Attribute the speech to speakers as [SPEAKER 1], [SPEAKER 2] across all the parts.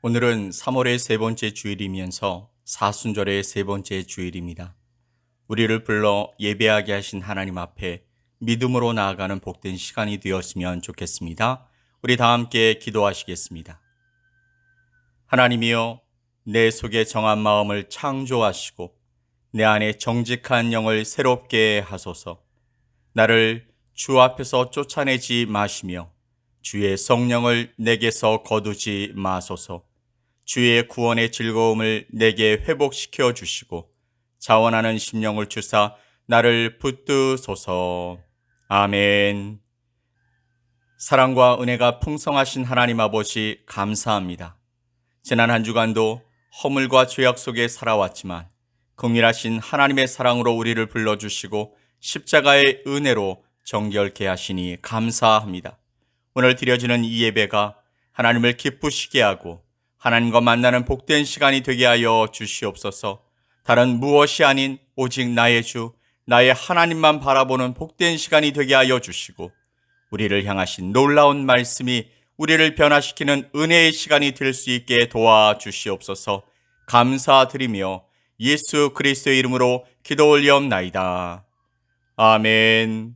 [SPEAKER 1] 오늘은 3월의 세 번째 주일이면서 사순절의 세 번째 주일입니다. 우리를 불러 예배하게 하신 하나님 앞에 믿음으로 나아가는 복된 시간이 되었으면 좋겠습니다. 우리 다 함께 기도하시겠습니다. 하나님이여, 내 속에 정한 마음을 창조하시고 내 안에 정직한 영을 새롭게 하소서. 나를 주 앞에서 쫓아내지 마시며 주의 성령을 내게서 거두지 마소서. 주의 구원의 즐거움을 내게 회복시켜 주시고 자원하는 심령을 주사 나를 붙드소서. 아멘. 사랑과 은혜가 풍성하신 하나님 아버지, 감사합니다. 지난 한 주간도 허물과 죄악 속에 살아왔지만 긍휼하신 하나님의 사랑으로 우리를 불러주시고 십자가의 은혜로 정결케 하시니 감사합니다. 오늘 드려지는 이 예배가 하나님을 기쁘시게 하고 하나님과 만나는 복된 시간이 되게 하여 주시옵소서. 다른 무엇이 아닌 오직 나의 주, 나의 하나님만 바라보는 복된 시간이 되게 하여 주시고 우리를 향하신 놀라운 말씀이 우리를 변화시키는 은혜의 시간이 될 수 있게 도와주시옵소서. 감사드리며 예수 그리스도의 이름으로 기도 올리옵나이다. 아멘.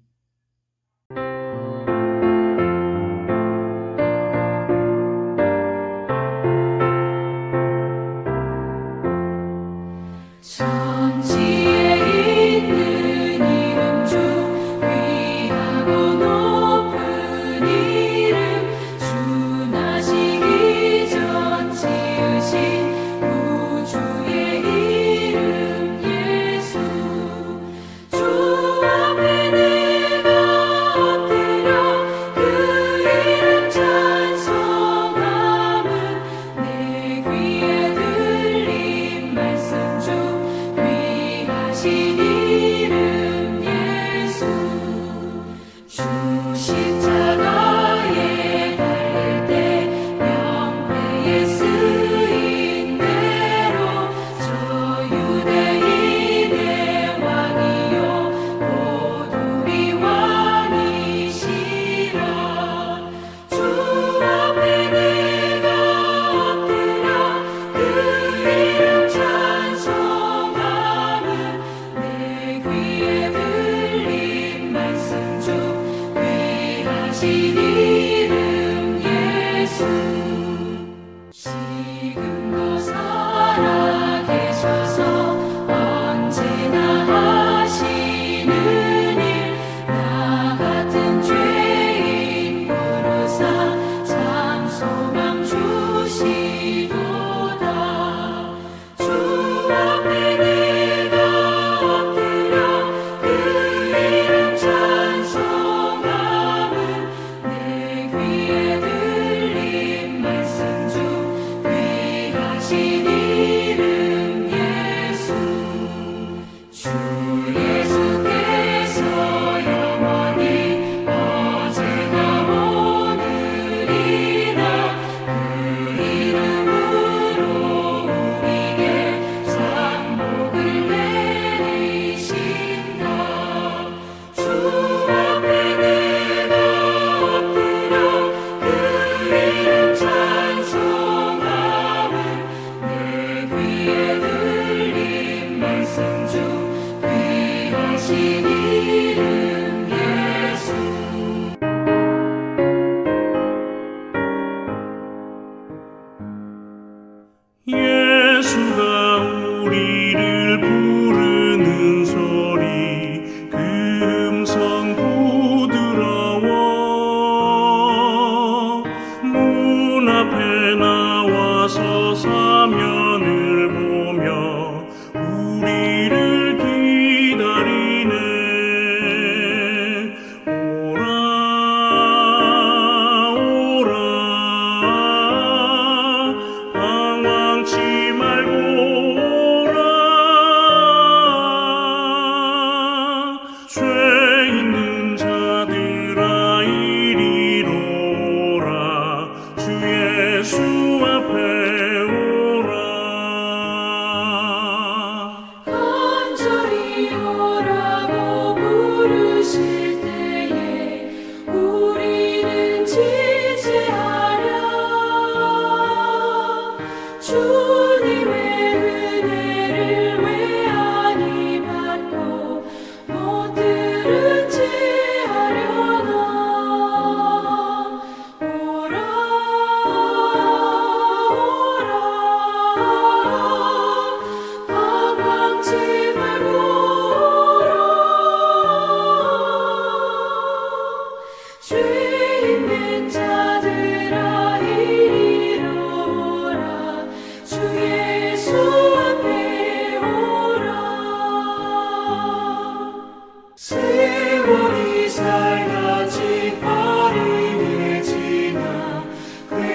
[SPEAKER 2] 천지에 있는 이름 주 귀하고 높은 이름 주 나시기 전 지으신 우주의 이름 예수 주 앞에 내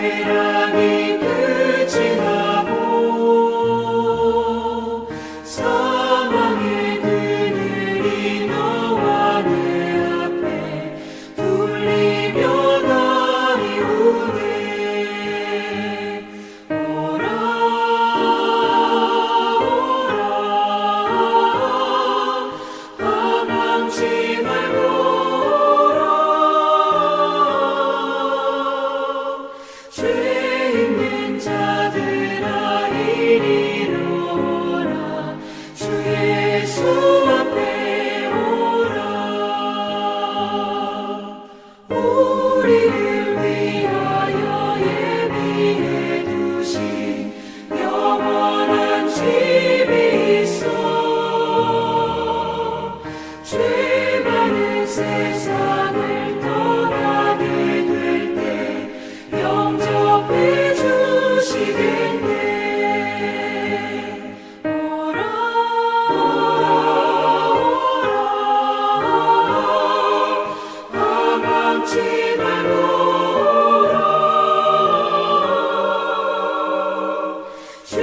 [SPEAKER 2] 재앙이 끝이 나고 사망의 그늘이 너와 내 앞에 둘리며 나이오네. 오라 도망치 말고 오라. 죄 있는 자들아 이리로 오라. 주 예수 앞에 오라. 우리를 위하여 예비해 두신 영원한 집이 있어. 죄 많은 세상을 떠나게 될 때 영접해 주시겠네. 오라 도망치 말고 오라. 죄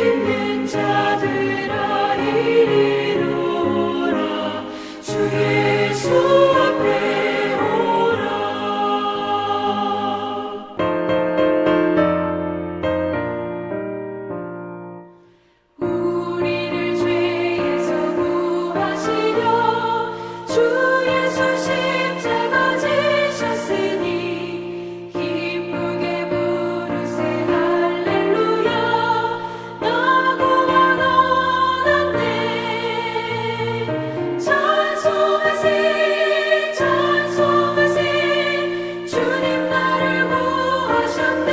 [SPEAKER 2] 있는 자들아 이리로 오라. 주 예수 앞에 오라. 우리를 죄에서 구하시려 주 예수 십자가 지셨으니 기쁘게 부르세 할렐루야. 나 구원 얻었네. 찬송하세 찬송하세 주님 나를 구하셨네.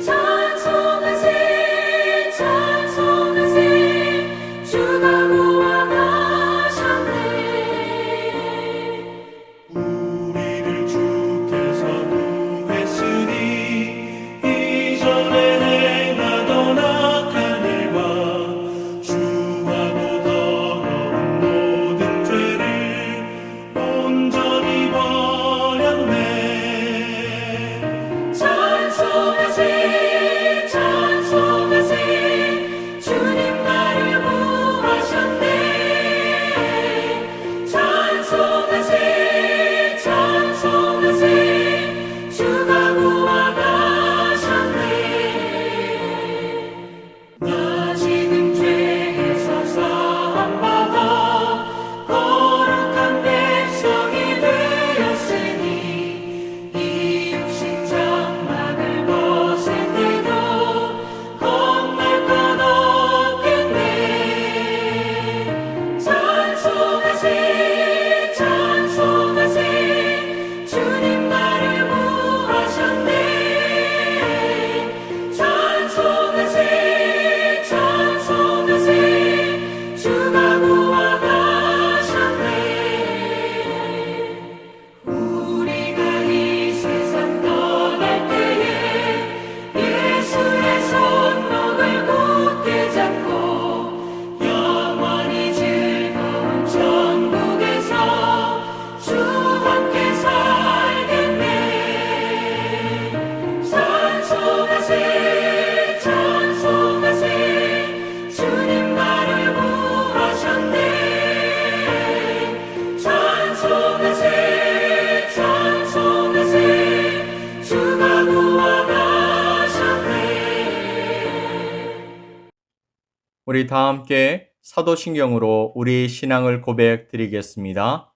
[SPEAKER 2] 찬송하세 찬송하세 주가 구원하셨네.
[SPEAKER 3] 우리를 주께서 구했으니 이전에 행하던 악한 일과 주하고 더러운 모든 죄를 온전히 버렸네.
[SPEAKER 2] 찬송하세 찬송하세 주님 나를 구하셨네. 찬송하세 찬송하세 주가 구원하셨네. 나 지금 죄에서 사함받아 거룩한 백성이 되었으니 이 육신 장막을 벗을 때도 겁날 것 없겠네. 찬송하세 찬송하세 주님 나를 구하셨네. 찬송하세 찬송하세 주가 구원하셨네. 우리가 이 세상 떠날 때에 예수의 손목을 굳게 잡고 영원히 즐거운 천국에서 주 함께 살겠네. 찬송하세 찬송하세 주님 나를 구하셨네. 찬송하세 찬송하세 주가 구원하셨네.
[SPEAKER 1] 우리 다 함께 사도신경으로 우리 신앙을 고백드리겠습니다.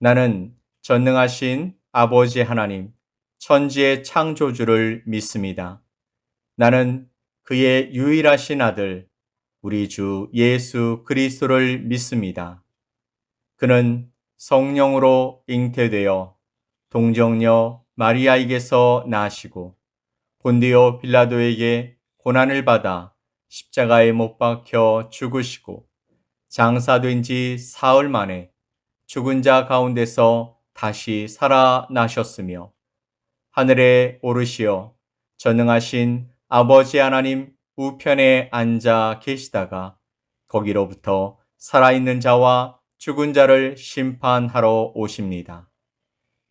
[SPEAKER 1] 나는 전능하신 아버지 하나님, 천지의 창조주를 믿습니다. 나는 그의 유일하신 아들, 우리 주 예수 그리스도를 믿습니다. 그는 성령으로 잉태되어 동정녀 마리아에게서 나시고 본디오 빌라도에게 고난을 받아 십자가에 못 박혀 죽으시고 장사된 지 사흘 만에 죽은 자 가운데서 다시 살아나셨으며 하늘에 오르시어 전능하신 아버지 하나님 우편에 앉아 계시다가 거기로부터 살아있는 자와 죽은 자를 심판하러 오십니다.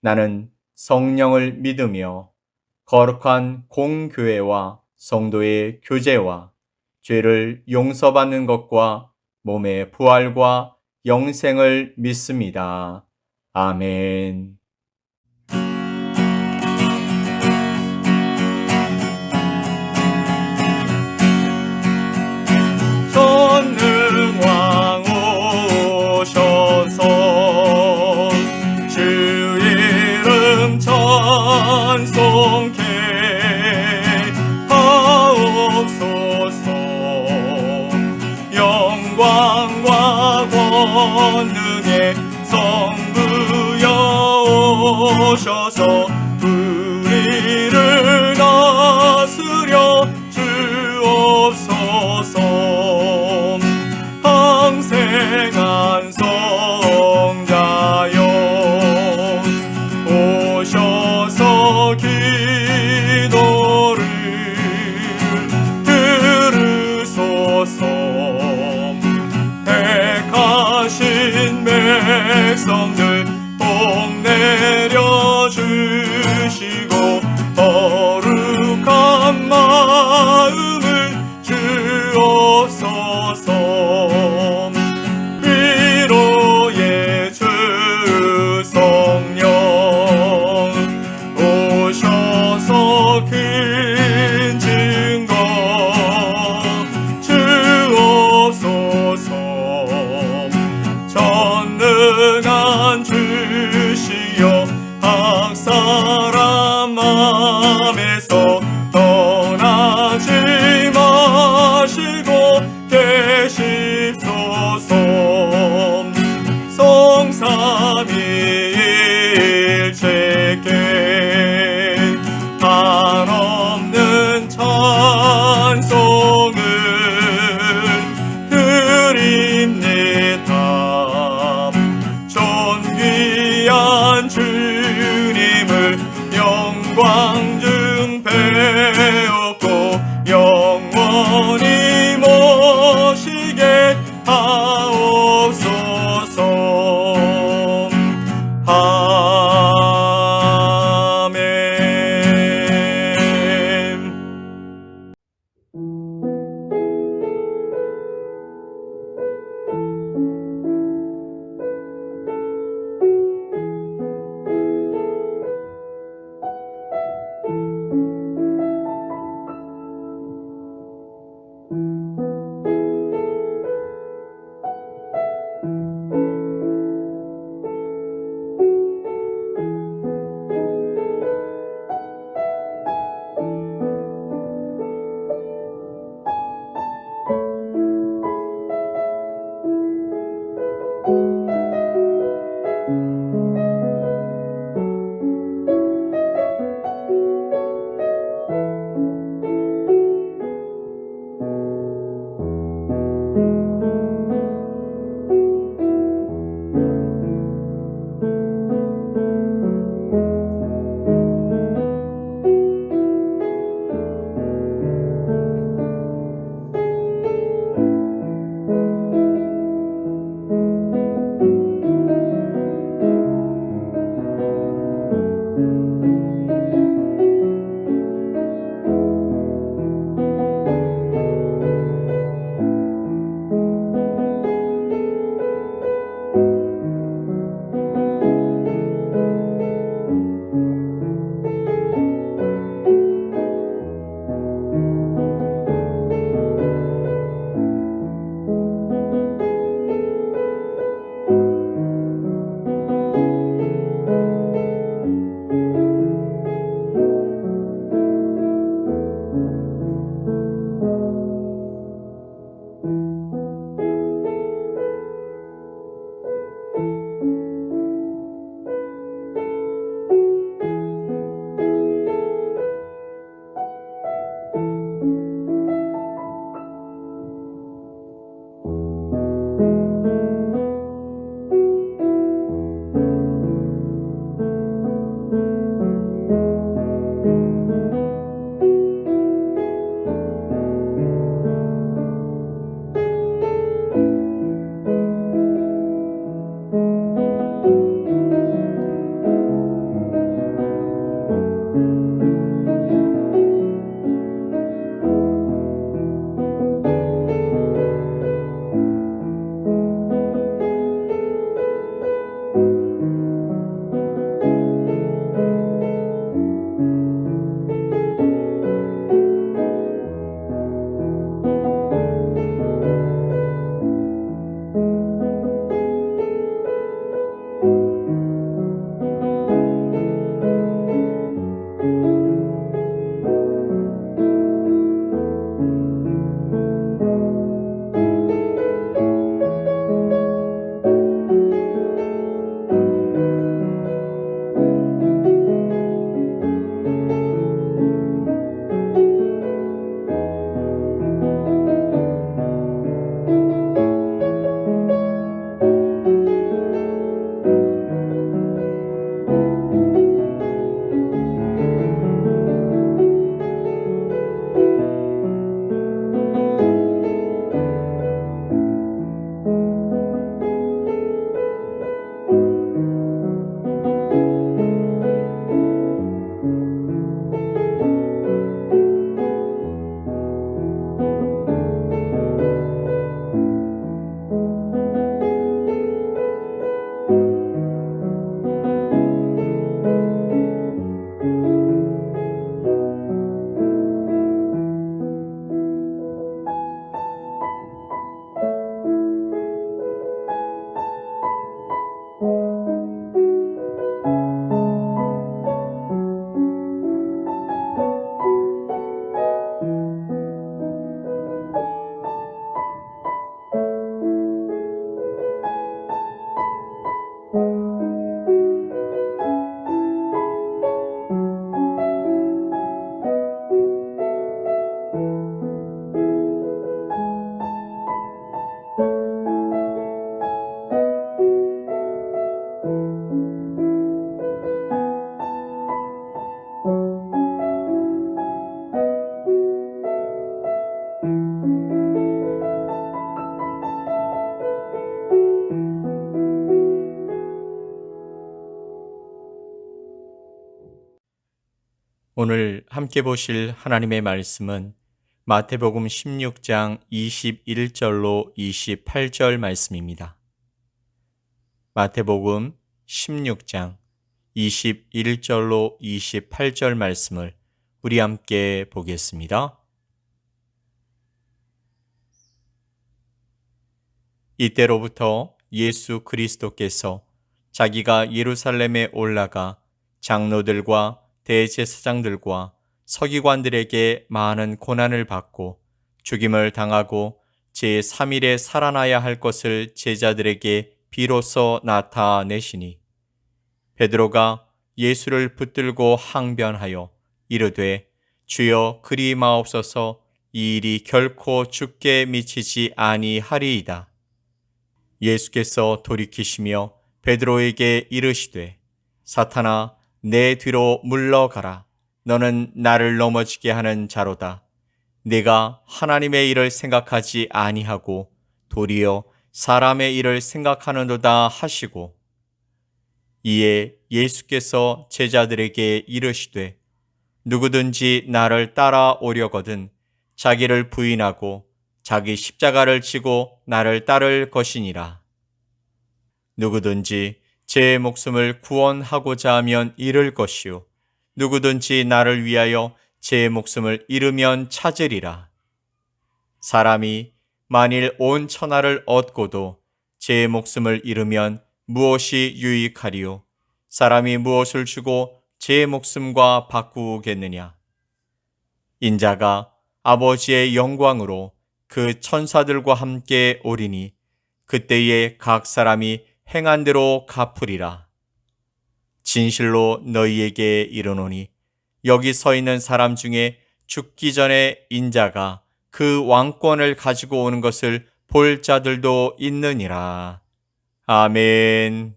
[SPEAKER 1] 나는 성령을 믿으며 거룩한 공교회와 성도의 교제와 죄를 용서받는 것과 몸의 부활과 영생을 믿습니다. 아멘. 전능왕 오셔서 주 이름 찬송케 하옵소서. 영광과 권능의 성부여 오셔서 우리를 다스려 주옵소서. 항생한 성자여 오셔서 기도를 들으소서. 택하신 백성들 복 내려주시고 거룩한 마음을 주옵소서. 위로의 주 성령 오셔서 큰 증거 주옵소서. 전능한 주시여 학사람 맘에서 떠나지 마시고 계십소서. 성삼위일체께 한없는 찬송을 드립니다. 존귀한 주님을 영광 중 배웠고 영원히 모시게 하옵소서. 아멘. 오늘 함께 보실 하나님의 말씀은 마태복음 16장 21절로 28절 말씀입니다. 마태복음 16장 21절로 28절 말씀을 우리 함께 보겠습니다. 이때로부터 예수 그리스도께서 자기가 예루살렘에 올라가 장로들과 대제사장들과 서기관들에게 많은 고난을 받고 죽임을 당하고 제3일에 살아나야 할 것을 제자들에게 비로소 나타내시니 베드로가 예수를 붙들고 항변하여 이르되 주여 그리 마옵소서 이 일이 결코 주께 미치지 아니하리이다. 예수께서 돌이키시며 베드로에게 이르시되 사탄아 내 뒤로 물러가라. 너는 나를 넘어지게 하는 자로다. 네가 하나님의 일을 생각하지 아니하고 도리어 사람의 일을 생각하는도다 하시고 이에 예수께서 제자들에게 이르시되 누구든지 나를 따라오려거든 자기를 부인하고 자기 십자가를 지고 나를 따를 것이니라. 누구든지 제 목숨을 구원하고자 하면 잃을 것이요 누구든지 나를 위하여 제 목숨을 잃으면 찾으리라. 사람이 만일 온 천하를 얻고도 제 목숨을 잃으면 무엇이 유익하리요? 사람이 무엇을 주고 제 목숨과 바꾸겠느냐? 인자가 아버지의 영광으로 그 천사들과 함께 오리니 그때에 각 사람이 행한 대로 갚으리라. 진실로 너희에게 이르노니 여기 서 있는 사람 중에 죽기 전에 인자가 그 왕권을 가지고 오는 것을 볼 자들도 있느니라. 아멘.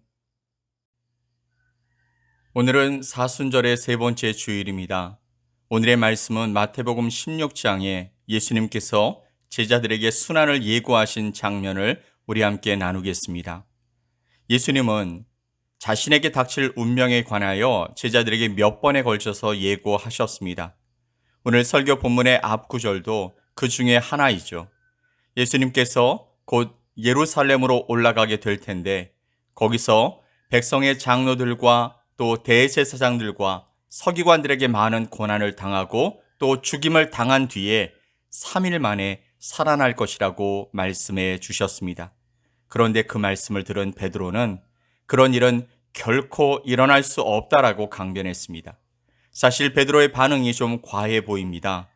[SPEAKER 1] 오늘은 사순절의 세 번째 주일입니다. 오늘의 말씀은 마태복음 16장에 예수님께서 제자들에게 순환을 예고하신 장면을 우리 함께 나누겠습니다. 예수님은 자신에게 닥칠 운명에 관하여 제자들에게 몇 번에 걸쳐서 예고하셨습니다. 오늘 설교 본문의 앞 구절도 그 중에 하나이죠. 예수님께서 곧 예루살렘으로 올라가게 될 텐데 거기서 백성의 장로들과 또 대제사장들과 서기관들에게 많은 고난을 당하고 또 죽임을 당한 뒤에 3일 만에 살아날 것이라고 말씀해 주셨습니다. 그런데 그 말씀을 들은 베드로는 그런 일은 결코 일어날 수 없다라고 강변했습니다. 사실 베드로의 반응이 좀 과해 보입니다.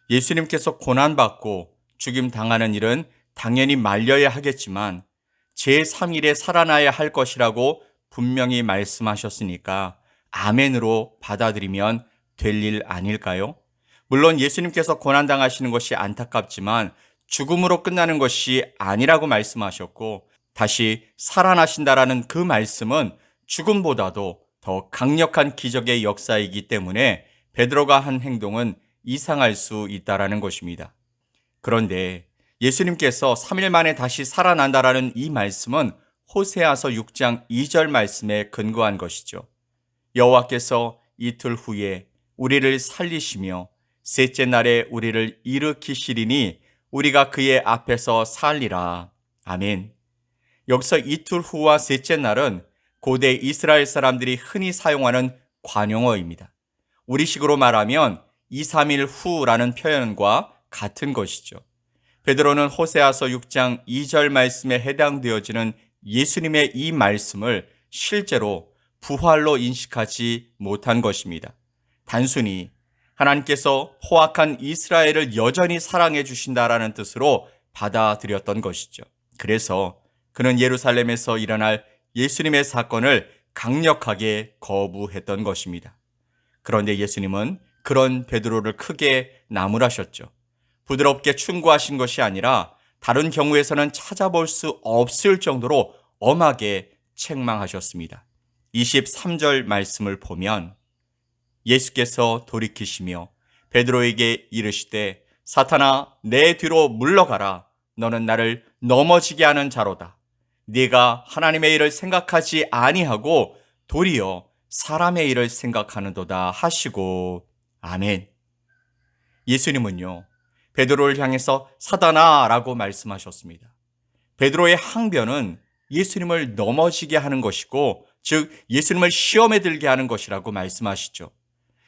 [SPEAKER 1] 예수님께서 고난받고 죽임 당하는 일은 당연히 말려야 하겠지만 제3일에 살아나야 할 것이라고 분명히 말씀하셨으니까 아멘으로 받아들이면 될 일 아닐까요? 물론 예수님께서 고난당하시는 것이 안타깝지만 죽음으로 끝나는 것이 아니라고 말씀하셨고 다시 살아나신다라는 그 말씀은 죽음보다도 더 강력한 기적의 역사이기 때문에 베드로가 한 행동은 이상할 수 있다라는 것입니다. 그런데 예수님께서 3일 만에 다시 살아난다라는 이 말씀은 호세아서 6장 2절 말씀에 근거한 것이죠. 여호와께서 이틀 후에 우리를 살리시며 셋째 날에 우리를 일으키시리니 우리가 그의 앞에서 살리라. 아멘. 여기서 이틀 후와 셋째 날은 고대 이스라엘 사람들이 흔히 사용하는 관용어입니다. 우리식으로 말하면 2, 3일 후라는 표현과 같은 것이죠. 베드로는 호세아서 6장 2절 말씀에 해당되어지는 예수님의 이 말씀을 실제로 부활로 인식하지 못한 것입니다. 단순히 하나님께서 포악한 이스라엘을 여전히 사랑해 주신다라는 뜻으로 받아들였던 것이죠. 그래서 그는 예루살렘에서 일어날 예수님의 사건을 강력하게 거부했던 것입니다. 그런데 예수님은 그런 베드로를 크게 나무라셨죠. 부드럽게 충고하신 것이 아니라 다른 경우에서는 찾아볼 수 없을 정도로 엄하게 책망하셨습니다. 23절 말씀을 보면 예수께서 돌이키시며 베드로에게 이르시되 사탄아 내 뒤로 물러가라. 너는 나를 넘어지게 하는 자로다. 네가 하나님의 일을 생각하지 아니하고 도리어 사람의 일을 생각하는도다 하시고 아멘. 예수님은요, 베드로를 향해서 사단아 라고 말씀하셨습니다. 베드로의 항변은 예수님을 넘어지게 하는 것이고, 즉 예수님을 시험에 들게 하는 것이라고 말씀하시죠.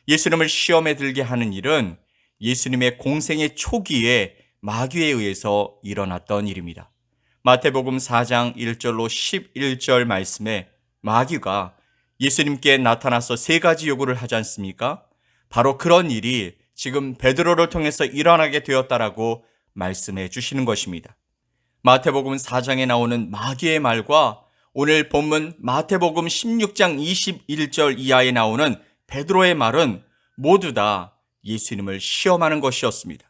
[SPEAKER 1] 예수님을 시험에 들게 하는 일은 예수님의 공생의 초기에 마귀에 의해서 일어났던 일입니다. 마태복음 4장 1절로 11절 말씀에 마귀가 예수님께 나타나서 세 가지 요구를 하지 않습니까? 바로 그런 일이 지금 베드로를 통해서 일어나게 되었다라고 말씀해 주시는 것입니다. 마태복음 4장에 나오는 마귀의 말과 오늘 본문 마태복음 16장 21절 이하에 나오는 베드로의 말은 모두 다 예수님을 시험하는 것이었습니다.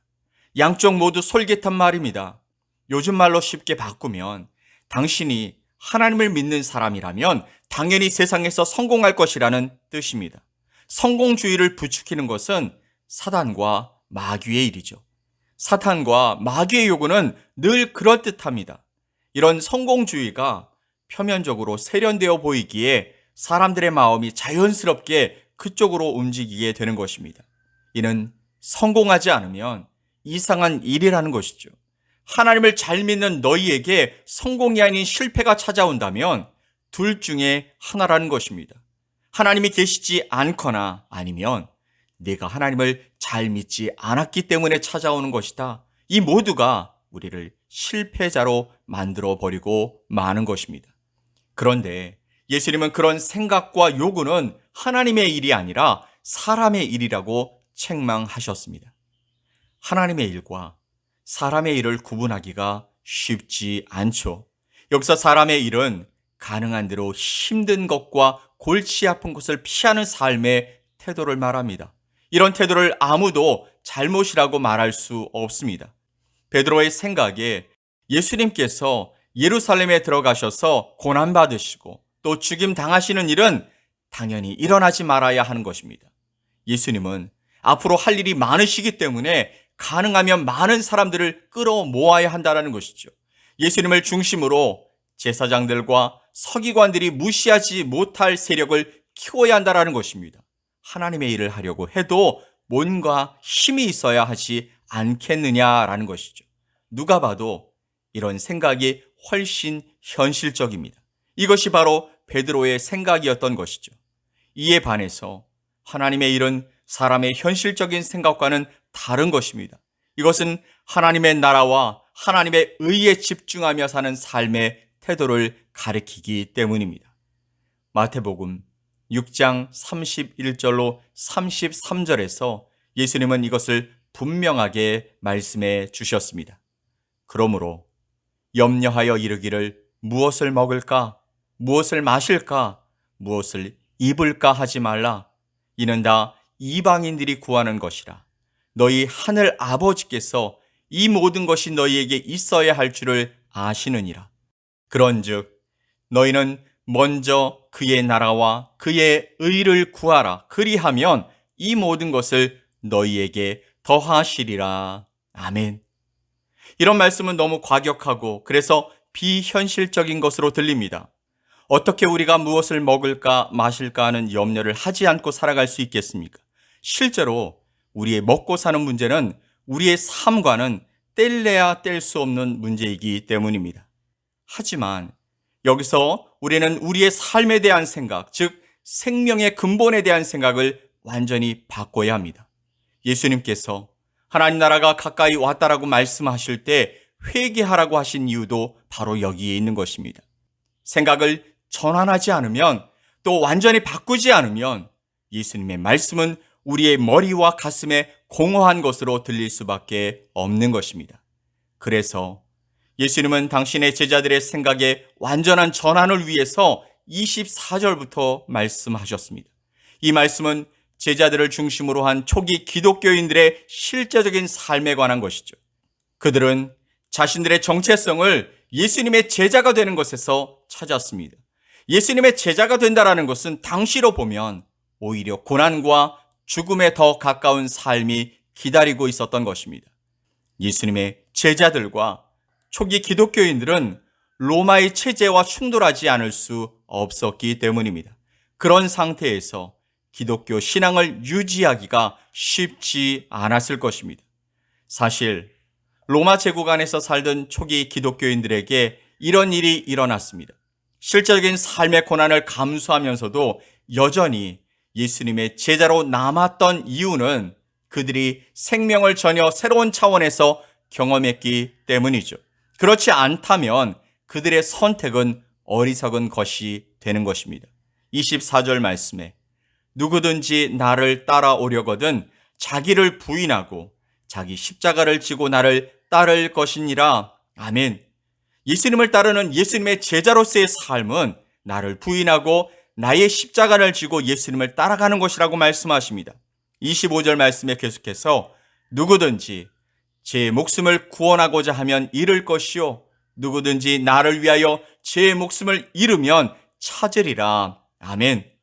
[SPEAKER 1] 양쪽 모두 솔깃한 말입니다. 요즘 말로 쉽게 바꾸면 당신이 하나님을 믿는 사람이라면 당연히 세상에서 성공할 것이라는 뜻입니다. 성공주의를 부추기는 것은 사단과 마귀의 일이죠. 사탄과 마귀의 요구는 늘 그럴듯합니다. 이런 성공주의가 표면적으로 세련되어 보이기에 사람들의 마음이 자연스럽게 그쪽으로 움직이게 되는 것입니다. 이는 성공하지 않으면 이상한 일이라는 것이죠. 하나님을 잘 믿는 너희에게 성공이 아닌 실패가 찾아온다면 둘 중에 하나라는 것입니다. 하나님이 계시지 않거나 아니면 내가 하나님을 잘 믿지 않았기 때문에 찾아오는 것이다. 이 모두가 우리를 실패자로 만들어 버리고 마는 것입니다. 그런데 예수님은 그런 생각과 요구는 하나님의 일이 아니라 사람의 일이라고 책망하셨습니다. 하나님의 일과 사람의 일을 구분하기가 쉽지 않죠. 여기서 사람의 일은 가능한 대로 힘든 것과 골치 아픈 것을 피하는 삶의 태도를 말합니다. 이런 태도를 아무도 잘못이라고 말할 수 없습니다. 베드로의 생각에 예수님께서 예루살렘에 들어가셔서 고난받으시고 또 죽임 당하시는 일은 당연히 일어나지 말아야 하는 것입니다. 예수님은 앞으로 할 일이 많으시기 때문에 가능하면 많은 사람들을 끌어모아야 한다는 것이죠. 예수님을 중심으로 제사장들과 서기관들이 무시하지 못할 세력을 키워야 한다는 것입니다. 하나님의 일을 하려고 해도 뭔가 힘이 있어야 하지 않겠느냐라는 것이죠. 누가 봐도 이런 생각이 훨씬 현실적입니다. 이것이 바로 베드로의 생각이었던 것이죠. 이에 반해서 하나님의 일은 사람의 현실적인 생각과는 다른 것입니다. 이것은 하나님의 나라와 하나님의 의에 집중하며 사는 삶의 태도를 가리키기 때문입니다. 마태복음 6장 31절로 33절에서 예수님은 이것을 분명하게 말씀해 주셨습니다. 그러므로 염려하여 이르기를 무엇을 먹을까, 무엇을 마실까, 무엇을 입을까 하지 말라. 이는 다 이방인들이 구하는 것이라. 너희 하늘 아버지께서 이 모든 것이 너희에게 있어야 할 줄을 아시느니라. 그런즉 너희는 먼저 그의 나라와 그의 의를 구하라. 그리하면 이 모든 것을 너희에게 더하시리라. 아멘. 이런 말씀은 너무 과격하고 그래서 비현실적인 것으로 들립니다. 어떻게 우리가 무엇을 먹을까 마실까 하는 염려를 하지 않고 살아갈 수 있겠습니까? 실제로 우리의 먹고 사는 문제는 우리의 삶과는 뗄래야 뗄 수 없는 문제이기 때문입니다. 하지만 여기서 우리는 우리의 삶에 대한 생각, 즉 생명의 근본에 대한 생각을 완전히 바꿔야 합니다. 예수님께서 하나님 나라가 가까이 왔다라고 말씀하실 때 회개하라고 하신 이유도 바로 여기에 있는 것입니다. 생각을 전환하지 않으면, 또 완전히 바꾸지 않으면 예수님의 말씀은 우리의 머리와 가슴에 공허한 것으로 들릴 수밖에 없는 것입니다. 그래서 예수님은 당신의 제자들의 생각에 완전한 전환을 위해서 24절부터 말씀하셨습니다. 이 말씀은 제자들을 중심으로 한 초기 기독교인들의 실제적인 삶에 관한 것이죠. 그들은 자신들의 정체성을 예수님의 제자가 되는 것에서 찾았습니다. 예수님의 제자가 된다는 것은 당시로 보면 오히려 고난과 죽음에 더 가까운 삶이 기다리고 있었던 것입니다. 예수님의 제자들과 초기 기독교인들은 로마의 체제와 충돌하지 않을 수 없었기 때문입니다. 그런 상태에서 기독교 신앙을 유지하기가 쉽지 않았을 것입니다. 사실 로마 제국 안에서 살던 초기 기독교인들에게 이런 일이 일어났습니다. 실제적인 삶의 고난을 감수하면서도 여전히 예수님의 제자로 남았던 이유는 그들이 생명을 전혀 새로운 차원에서 경험했기 때문이죠. 그렇지 않다면 그들의 선택은 어리석은 것이 되는 것입니다. 24절 말씀에 누구든지 나를 따라오려거든 자기를 부인하고 자기 십자가를 지고 나를 따를 것이니라. 아멘. 예수님을 따르는 예수님의 제자로서의 삶은 나를 부인하고 나의 십자가를 지고 예수님을 따라가는 것이라고 말씀하십니다. 25절 말씀에 계속해서 누구든지 제 목숨을 구원하고자 하면 잃을 것이요 누구든지 나를 위하여 제 목숨을 잃으면 찾으리라. 아멘.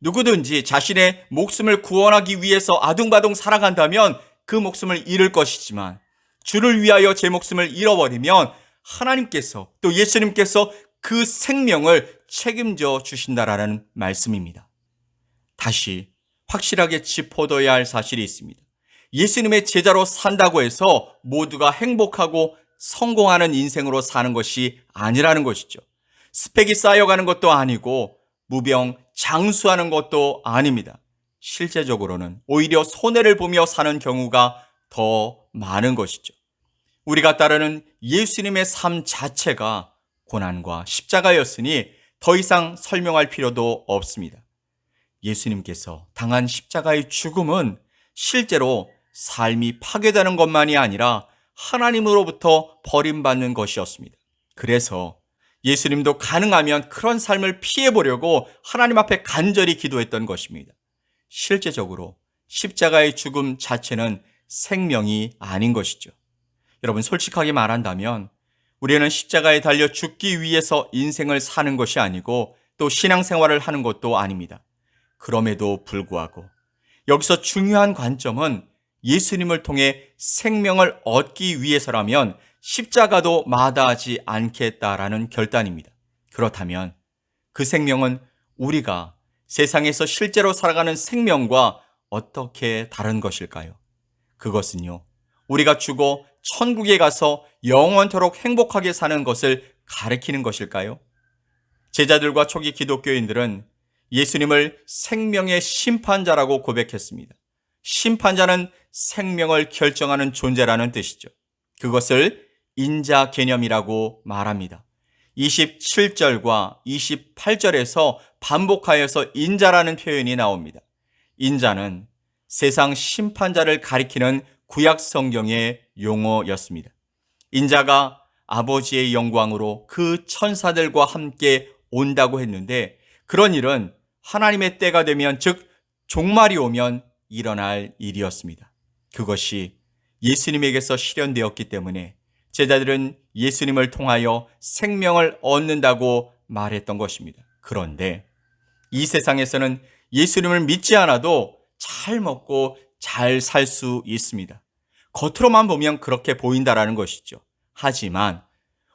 [SPEAKER 1] 누구든지 자신의 목숨을 구원하기 위해서 아둥바둥 살아간다면 그 목숨을 잃을 것이지만 주를 위하여 제 목숨을 잃어버리면 하나님께서 또 예수님께서 그 생명을 책임져 주신다라는 말씀입니다. 다시 확실하게 짚어둬야 할 사실이 있습니다. 예수님의 제자로 산다고 해서 모두가 행복하고 성공하는 인생으로 사는 것이 아니라는 것이죠. 스펙이 쌓여가는 것도 아니고 무병장수하는 것도 아닙니다. 실제적으로는 오히려 손해를 보며 사는 경우가 더 많은 것이죠. 우리가 따르는 예수님의 삶 자체가 고난과 십자가였으니 더 이상 설명할 필요도 없습니다. 예수님께서 당한 십자가의 죽음은 실제로 삶이 파괴되는 것만이 아니라 하나님으로부터 버림받는 것이었습니다. 그래서 예수님도 가능하면 그런 삶을 피해보려고 하나님 앞에 간절히 기도했던 것입니다. 실제적으로 십자가의 죽음 자체는 생명이 아닌 것이죠. 여러분, 솔직하게 말한다면 우리는 십자가에 달려 죽기 위해서 인생을 사는 것이 아니고 또 신앙생활을 하는 것도 아닙니다. 그럼에도 불구하고 여기서 중요한 관점은 예수님을 통해 생명을 얻기 위해서라면 십자가도 마다하지 않겠다라는 결단입니다. 그렇다면 그 생명은 우리가 세상에서 실제로 살아가는 생명과 어떻게 다른 것일까요? 그것은요, 우리가 죽어 천국에 가서 영원토록 행복하게 사는 것을 가리키는 것일까요? 제자들과 초기 기독교인들은 예수님을 생명의 심판자라고 고백했습니다. 심판자는 생명을 결정하는 존재라는 뜻이죠. 그것을 인자 개념이라고 말합니다. 27절과 28절에서 반복하여서 인자라는 표현이 나옵니다. 인자는 세상 심판자를 가리키는 구약 성경의 용어였습니다. 인자가 아버지의 영광으로 그 천사들과 함께 온다고 했는데 그런 일은 하나님의 때가 되면 즉 종말이 오면 일어날 일이었습니다. 그것이 예수님에게서 실현되었기 때문에 제자들은 예수님을 통하여 생명을 얻는다고 말했던 것입니다. 그런데 이 세상에서는 예수님을 믿지 않아도 잘 먹고 잘 살 수 있습니다. 겉으로만 보면 그렇게 보인다라는 것이죠. 하지만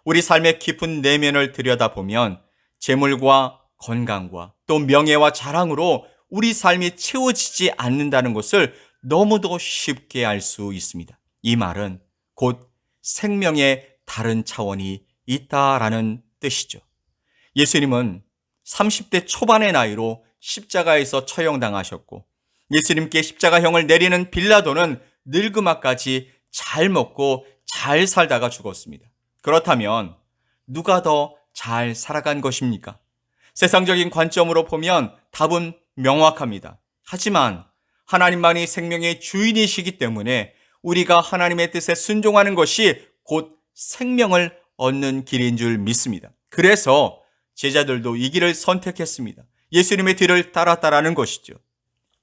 [SPEAKER 1] 우리 삶의 깊은 내면을 들여다보면 재물과 건강과 또 명예와 자랑으로 우리 삶이 채워지지 않는다는 것을 너무도 쉽게 알 수 있습니다. 이 말은 곧 생명의 다른 차원이 있다라는 뜻이죠. 예수님은 30대 초반의 나이로 십자가에서 처형당하셨고 예수님께 십자가형을 내리는 빌라도는 늙음아까지 잘 먹고 잘 살다가 죽었습니다. 그렇다면 누가 더 잘 살아간 것입니까? 세상적인 관점으로 보면 답은 명확합니다. 하지만 하나님만이 생명의 주인이시기 때문에 우리가 하나님의 뜻에 순종하는 것이 곧 생명을 얻는 길인 줄 믿습니다. 그래서 제자들도 이 길을 선택했습니다. 예수님의 뒤를 따랐다라는 것이죠.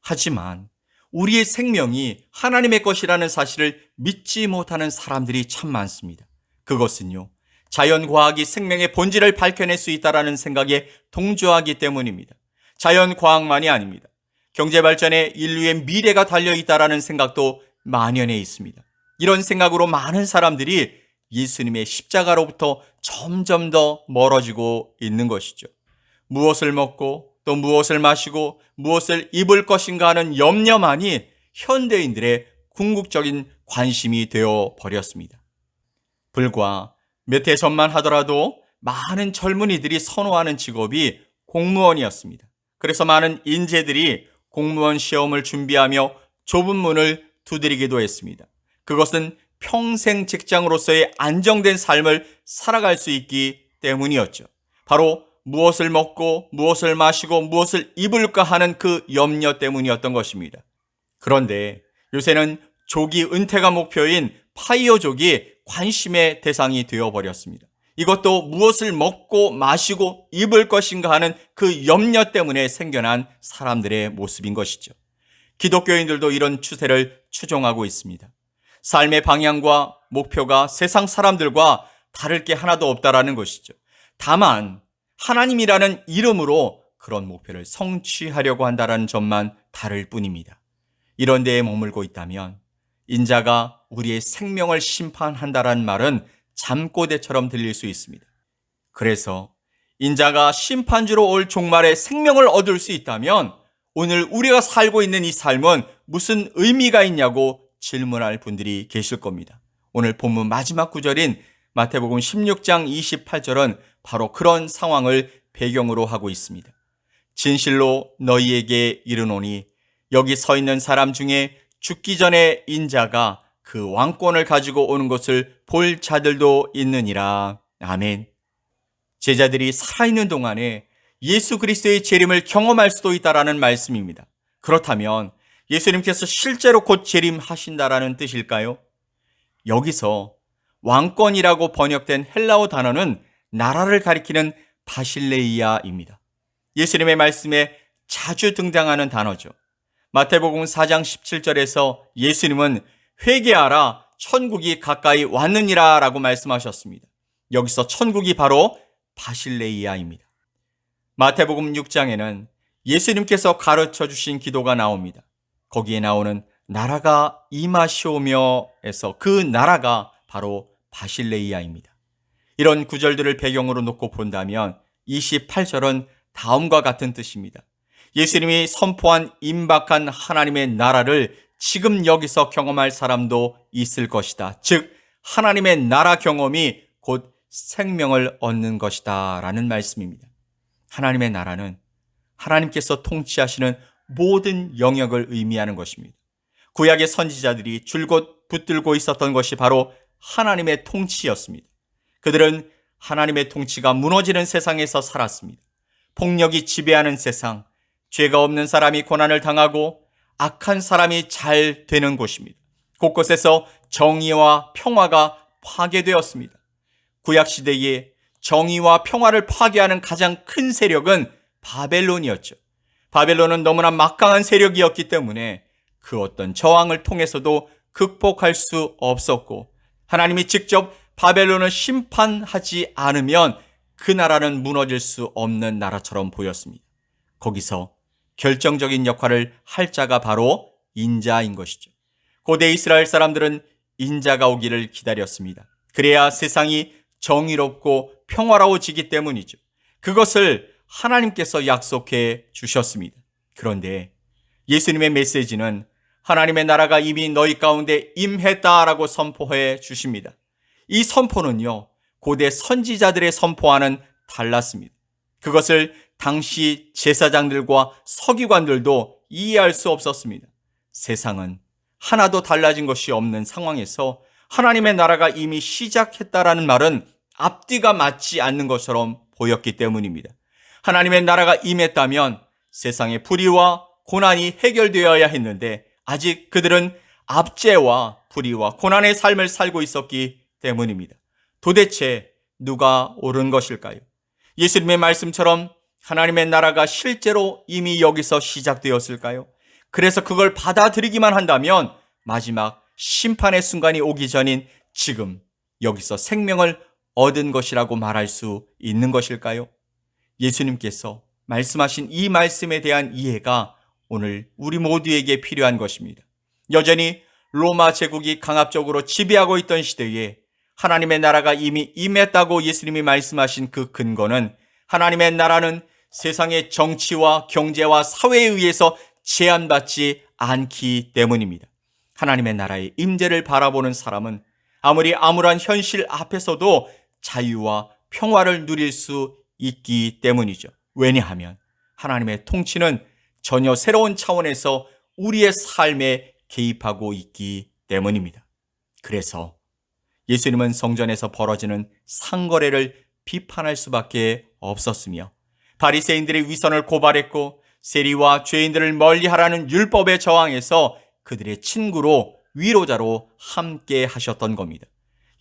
[SPEAKER 1] 하지만 우리의 생명이 하나님의 것이라는 사실을 믿지 못하는 사람들이 참 많습니다. 그것은요, 자연과학이 생명의 본질을 밝혀낼 수 있다는 생각에 동조하기 때문입니다. 자연과학만이 아닙니다. 경제발전에 인류의 미래가 달려있다는 생각도 만연해 있습니다. 이런 생각으로 많은 사람들이 예수님의 십자가로부터 점점 더 멀어지고 있는 것이죠. 무엇을 먹고 또 무엇을 마시고 무엇을 입을 것인가 하는 염려만이 현대인들의 궁극적인 관심이 되어 버렸습니다. 불과 몇 해 전만 하더라도 많은 젊은이들이 선호하는 직업이 공무원이었습니다. 그래서 많은 인재들이 공무원 시험을 준비하며 좁은 문을 두드리기도 했습니다. 그것은 평생 직장으로서의 안정된 삶을 살아갈 수 있기 때문이었죠. 바로 무엇을 먹고 무엇을 마시고 무엇을 입을까 하는 그 염려 때문이었던 것입니다. 그런데 요새는 조기 은퇴가 목표인 파이어족이 관심의 대상이 되어버렸습니다. 이것도 무엇을 먹고 마시고 입을 것인가 하는 그 염려 때문에 생겨난 사람들의 모습인 것이죠. 기독교인들도 이런 추세를 추종하고 있습니다. 삶의 방향과 목표가 세상 사람들과 다를 게 하나도 없다라는 것이죠. 다만 하나님이라는 이름으로 그런 목표를 성취하려고 한다는 점만 다를 뿐입니다. 이런 데에 머물고 있다면 인자가 우리의 생명을 심판한다는 말은 잠꼬대처럼 들릴 수 있습니다. 그래서 인자가 심판주로 올 종말에 생명을 얻을 수 있다면 오늘 우리가 살고 있는 이 삶은 무슨 의미가 있냐고 질문할 분들이 계실 겁니다. 오늘 본문 마지막 구절인 마태복음 16장 28절은 바로 그런 상황을 배경으로 하고 있습니다. 진실로 너희에게 이르노니 여기 서 있는 사람 중에 죽기 전에 인자가 그 왕권을 가지고 오는 것을 볼 자들도 있느니라. 아멘. 제자들이 살아있는 동안에 예수 그리스도의 재림을 경험할 수도 있다라는 말씀입니다. 그렇다면 예수님께서 실제로 곧 재림하신다라는 뜻일까요? 여기서 왕권이라고 번역된 헬라어 단어는 나라를 가리키는 바실레이아입니다. 예수님의 말씀에 자주 등장하는 단어죠. 마태복음 4장 17절에서 예수님은 회개하라 천국이 가까이 왔느니라 라고 말씀하셨습니다. 여기서 천국이 바로 바실레이아입니다. 마태복음 6장에는 예수님께서 가르쳐 주신 기도가 나옵니다. 거기에 나오는 나라가 임하시오며에서 그 나라가 바로 바실레이아입니다. 이런 구절들을 배경으로 놓고 본다면 28절은 다음과 같은 뜻입니다. 예수님이 선포한 임박한 하나님의 나라를 지금 여기서 경험할 사람도 있을 것이다. 즉 하나님의 나라 경험이 곧 생명을 얻는 것이다 라는 말씀입니다. 하나님의 나라는 하나님께서 통치하시는 모든 영역을 의미하는 것입니다. 구약의 선지자들이 줄곧 붙들고 있었던 것이 바로 하나님의 통치였습니다. 그들은 하나님의 통치가 무너지는 세상에서 살았습니다. 폭력이 지배하는 세상, 죄가 없는 사람이 고난을 당하고 악한 사람이 잘 되는 곳입니다. 곳곳에서 정의와 평화가 파괴되었습니다. 구약시대에 정의와 평화를 파괴하는 가장 큰 세력은 바벨론이었죠. 바벨론은 너무나 막강한 세력이었기 때문에 그 어떤 저항을 통해서도 극복할 수 없었고 하나님이 직접 바벨론을 심판하지 않으면 그 나라는 무너질 수 없는 나라처럼 보였습니다. 거기서 결정적인 역할을 할 자가 바로 인자인 것이죠. 고대 이스라엘 사람들은 인자가 오기를 기다렸습니다. 그래야 세상이 정의롭고 평화로워지기 때문이죠. 그것을 하나님께서 약속해 주셨습니다. 그런데 예수님의 메시지는 하나님의 나라가 이미 너희 가운데 임했다라고 선포해 주십니다. 이 선포는요, 고대 선지자들의 선포와는 달랐습니다. 그것을 당시 제사장들과 서기관들도 이해할 수 없었습니다. 세상은 하나도 달라진 것이 없는 상황에서 하나님의 나라가 이미 시작했다라는 말은 앞뒤가 맞지 않는 것처럼 보였기 때문입니다. 하나님의 나라가 임했다면 세상의 불의와 고난이 해결되어야 했는데 아직 그들은 압제와 불의와 고난의 삶을 살고 있었기 때문입니다. 도대체 누가 옳은 것일까요? 예수님의 말씀처럼 하나님의 나라가 실제로 이미 여기서 시작되었을까요? 그래서 그걸 받아들이기만 한다면 마지막 심판의 순간이 오기 전인 지금 여기서 생명을 얻은 것이라고 말할 수 있는 것일까요? 예수님께서 말씀하신 이 말씀에 대한 이해가 오늘 우리 모두에게 필요한 것입니다. 여전히 로마 제국이 강압적으로 지배하고 있던 시대에 하나님의 나라가 이미 임했다고 예수님이 말씀하신 그 근거는 하나님의 나라는 세상의 정치와 경제와 사회에 의해서 제한받지 않기 때문입니다. 하나님의 나라의 임재를 바라보는 사람은 아무리 암울한 현실 앞에서도 자유와 평화를 누릴 수 있기 때문이죠. 왜냐하면 하나님의 통치는 전혀 새로운 차원에서 우리의 삶에 개입하고 있기 때문입니다. 그래서 예수님은 성전에서 벌어지는 상거래를 비판할 수밖에 없었으며 바리새인들의 위선을 고발했고 세리와 죄인들을 멀리하라는 율법에 저항해서 그들의 친구로 위로자로 함께 하셨던 겁니다.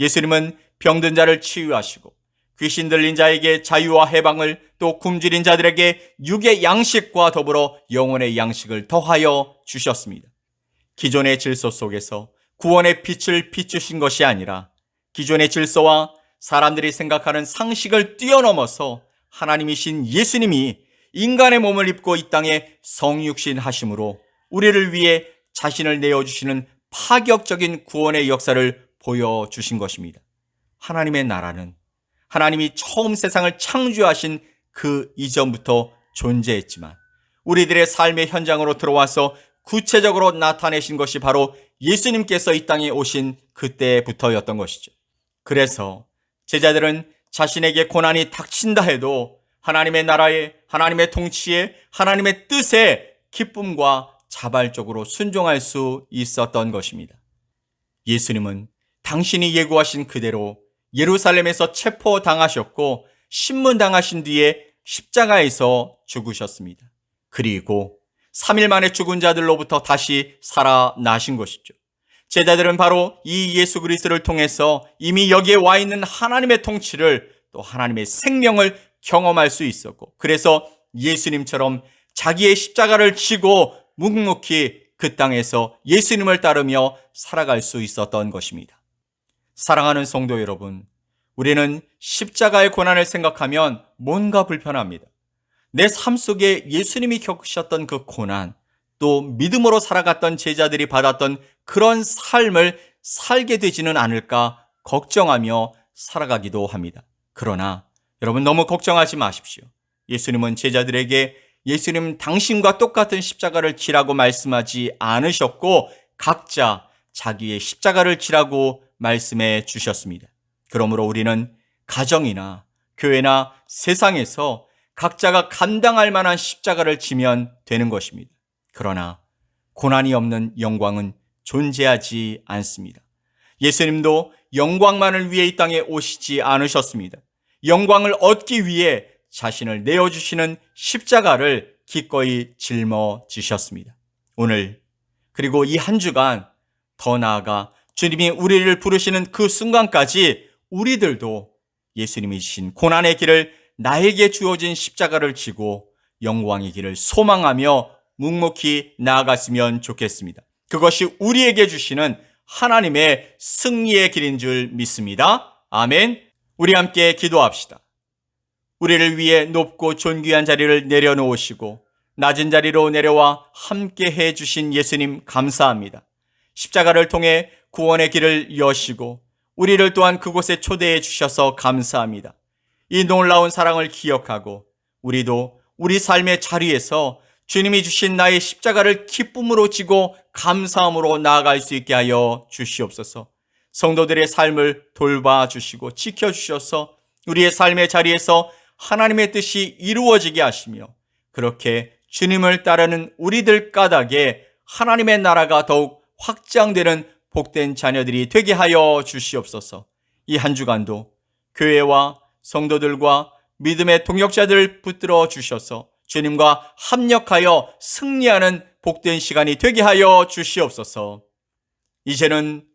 [SPEAKER 1] 예수님은 병든 자를 치유하시고 귀신 들린 자에게 자유와 해방을, 또 굶주린 자들에게 육의 양식과 더불어 영혼의 양식을 더하여 주셨습니다. 기존의 질서 속에서 구원의 빛을 비추신 것이 아니라 기존의 질서와 사람들이 생각하는 상식을 뛰어넘어서 하나님이신 예수님이 인간의 몸을 입고 이 땅에 성육신 하심으로 우리를 위해 자신을 내어주시는 파격적인 구원의 역사를 보여주신 것입니다. 하나님의 나라는 하나님이 처음 세상을 창조하신 그 이전부터 존재했지만 우리들의 삶의 현장으로 들어와서 구체적으로 나타내신 것이 바로 예수님께서 이 땅에 오신 그때부터였던 것이죠. 그래서 제자들은 자신에게 고난이 닥친다 해도 하나님의 나라에, 하나님의 통치에, 하나님의 뜻에 기쁨과 자발적으로 순종할 수 있었던 것입니다. 예수님은 당신이 예고하신 그대로 예루살렘에서 체포당하셨고 신문당하신 뒤에 십자가에서 죽으셨습니다. 그리고 3일 만에 죽은 자들로부터 다시 살아나신 것이죠. 제자들은 바로 이 예수 그리스도를 통해서 이미 여기에 와 있는 하나님의 통치를, 또 하나님의 생명을 경험할 수 있었고, 그래서 예수님처럼 자기의 십자가를 지고 묵묵히 그 땅에서 예수님을 따르며 살아갈 수 있었던 것입니다. 사랑하는 성도 여러분, 우리는 십자가의 고난을 생각하면 뭔가 불편합니다. 내 삶 속에 예수님이 겪으셨던 그 고난, 또 믿음으로 살아갔던 제자들이 받았던 그런 삶을 살게 되지는 않을까 걱정하며 살아가기도 합니다. 그러나 여러분, 너무 걱정하지 마십시오. 예수님은 제자들에게 예수님 당신과 똑같은 십자가를 지라고 말씀하지 않으셨고 각자 자기의 십자가를 지라고 말씀해 주셨습니다. 그러므로 우리는 가정이나 교회나 세상에서 각자가 감당할 만한 십자가를 지면 되는 것입니다. 그러나 고난이 없는 영광은 존재하지 않습니다. 예수님도 영광만을 위해 이 땅에 오시지 않으셨습니다. 영광을 얻기 위해 자신을 내어주시는 십자가를 기꺼이 짊어지셨습니다. 오늘 그리고 이 한 주간, 더 나아가 주님이 우리를 부르시는 그 순간까지 우리들도 예수님이 주신 고난의 길을, 나에게 주어진 십자가를 지고 영광의 길을 소망하며 묵묵히 나아갔으면 좋겠습니다. 그것이 우리에게 주시는 하나님의 승리의 길인 줄 믿습니다. 아멘. 우리 함께 기도합시다. 우리를 위해 높고 존귀한 자리를 내려놓으시고 낮은 자리로 내려와 함께 해주신 예수님 감사합니다. 십자가를 통해 구원의 길을 여시고 우리를 또한 그곳에 초대해 주셔서 감사합니다. 이 놀라운 사랑을 기억하고 우리도 우리 삶의 자리에서 주님이 주신 나의 십자가를 기쁨으로 지고 감사함으로 나아갈 수 있게 하여 주시옵소서. 성도들의 삶을 돌봐주시고 지켜주셔서 우리의 삶의 자리에서 하나님의 뜻이 이루어지게 하시며 그렇게 주님을 따르는 우리들 까닭에 하나님의 나라가 더욱 확장되는 복된 자녀들이 되게 하여 주시옵소서. 이 한 주간도 교회와 성도들과 믿음의 동역자들을 붙들어 주셔서 주님과 합력하여 승리하는 복된 시간이 되게 하여 주시옵소서. 이제는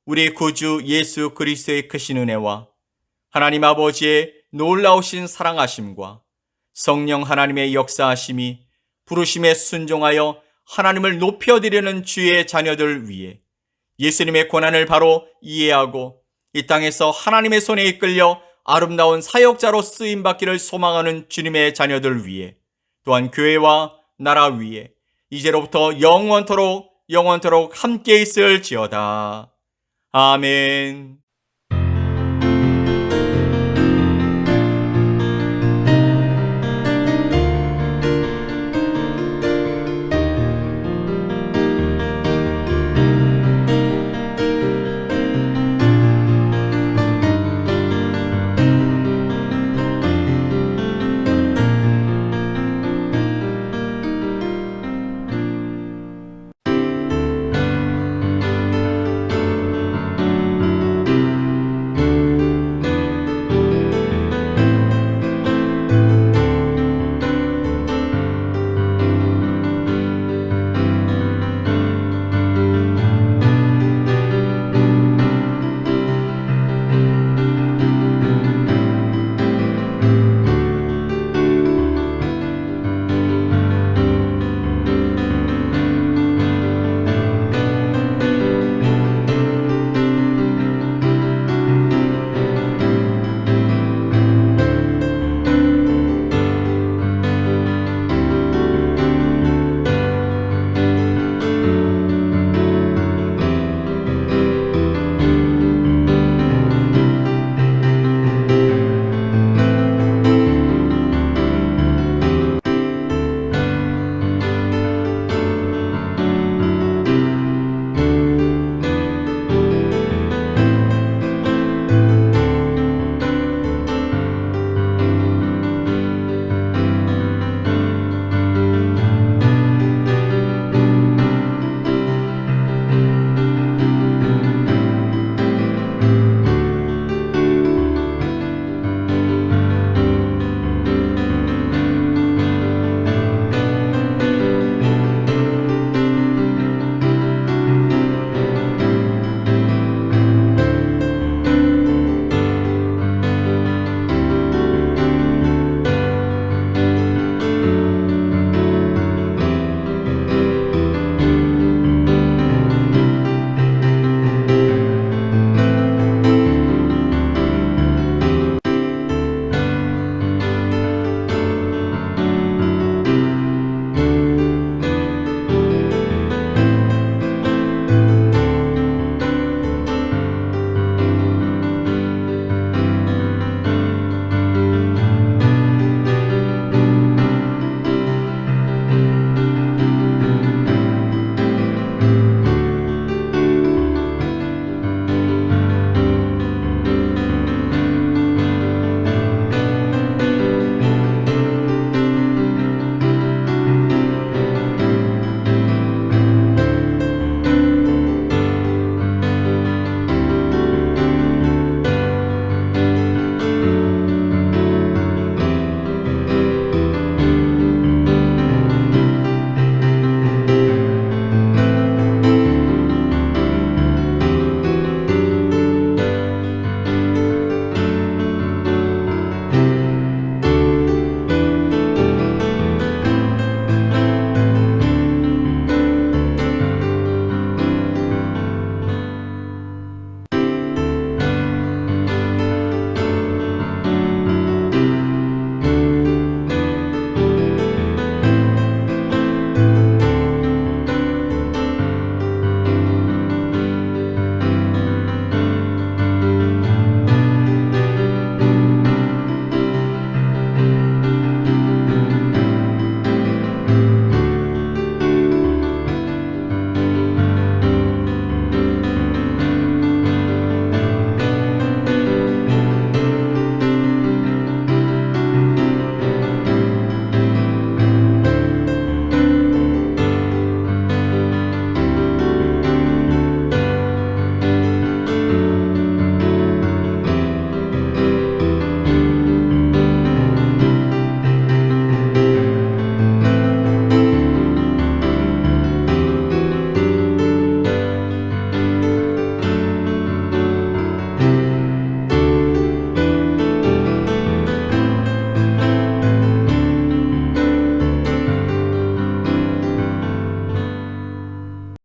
[SPEAKER 1] 우리 구주 예수 그리스도의 크신 은혜와 하나님 아버지의 놀라우신 사랑하심과 성령 하나님의 역사하심이 부르심에 순종하여 하나님을 높여드리는 주의 자녀들 위해 예수님의 고난을 바로 이해하고 이 땅에서 하나님의 손에 이끌려 아름다운 사역자로 쓰임받기를 소망하는 주님의 자녀들 위해 또한 교회와 나라 위에 이제로부터 영원토록 함께 있을지어다. 아멘.